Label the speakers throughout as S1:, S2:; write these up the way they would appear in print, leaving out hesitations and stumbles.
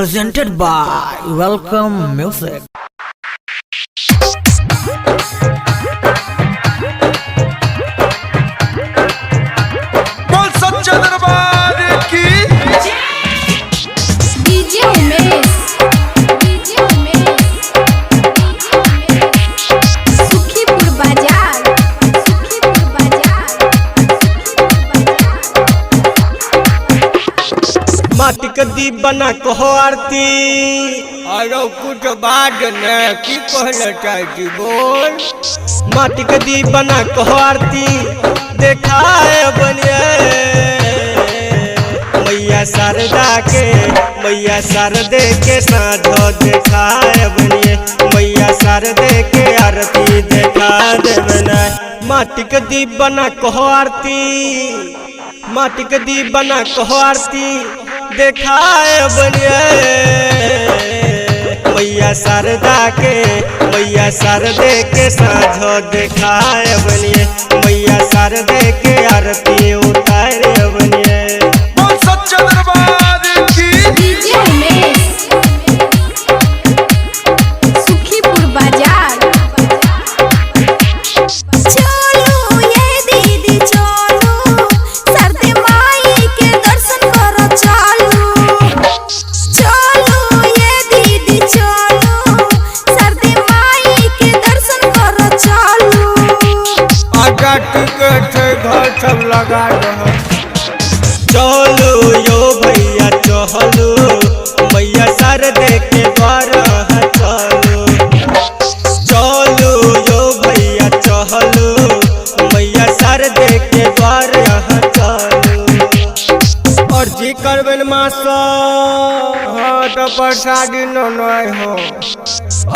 S1: presented by Welcome Music.
S2: बोल सच्चा दरबार की
S3: डीजे उमेश सुखीपुर बाजार
S4: माटी के दीप बना कहो आरती
S5: अरे कुछ बाद ने की कहना चाहती बोल।
S4: माटी के दीप बना कहो आरती देखाए बनिए मैया शारदे के साँझो देखाए बनिए मैया शारदे के आरती देखा देवना। माटी के दीप बना कहो आरती माटी के दीप बना कहो आरती देखाए बनिए मैया शारदे के साँझो देखाए बनिए मैया शारदे के आरती उतारे बनिए।
S2: बोल सच्चा दरबार की
S3: डीजे उमेश सुखीपुर बाजार चलो ये दीदी चलो सरदे माई के दर्शन करो चलो ये दीदी चलो सरदे माई के दर्शन करो
S5: आजा टिकट घर सब लगा रहा।
S4: चलो यो भैया चलो मैया शारदे के द्वार चलो यो भैया चलो मैया शारदे के द्वार चलो। और जी करबन मासा
S5: हाँ तो प्रसादी नहीं हो।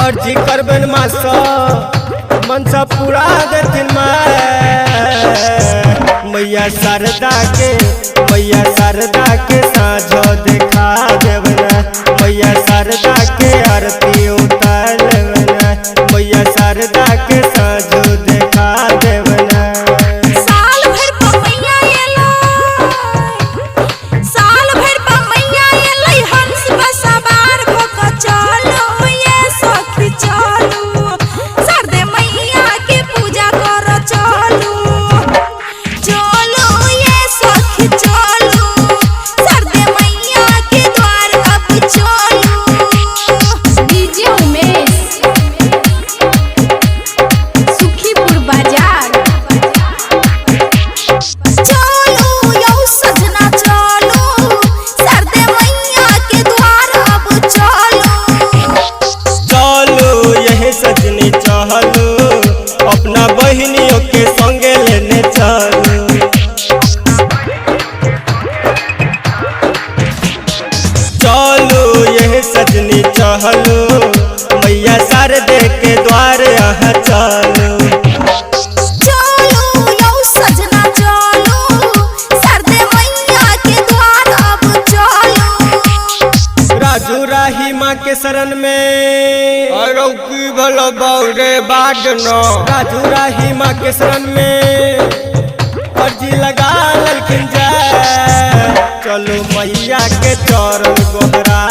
S4: और जी करबन मासा मनसा पूरा गतिन मैया शारदा के साँझो देखा देवना मैया शारदा के आरती उतार लेवना मैया शारदा के साँझो देखा देवना।
S3: साल भर पमैया एलै हंस बसवार भोक चलो ये सखी चलो सरदे मैया के पूजा कर चलो ये सखी चलो सरदे मैया के द्वार अब चलो। डीजे उमेश सुखीपुर बाजार चलो यौ सजना चलो सरदे मैया के द्वार अब
S4: चलो यह सजनी चलो अपना बहनियों के संगे लेने चलो। चलो यह सजनी चलो मैया शारदे के द्वार यहाँ चलो।
S3: चलो यौ सजना चलो सरदे मैया के द्वार अब चलो।
S4: राजू राही माँ के शरण में
S5: अरे की भलो बाउरे बाद न
S4: राजू राही माँ के शरण में अर्जी लगा ललखिन जा चलो मैया के चरण गोहरा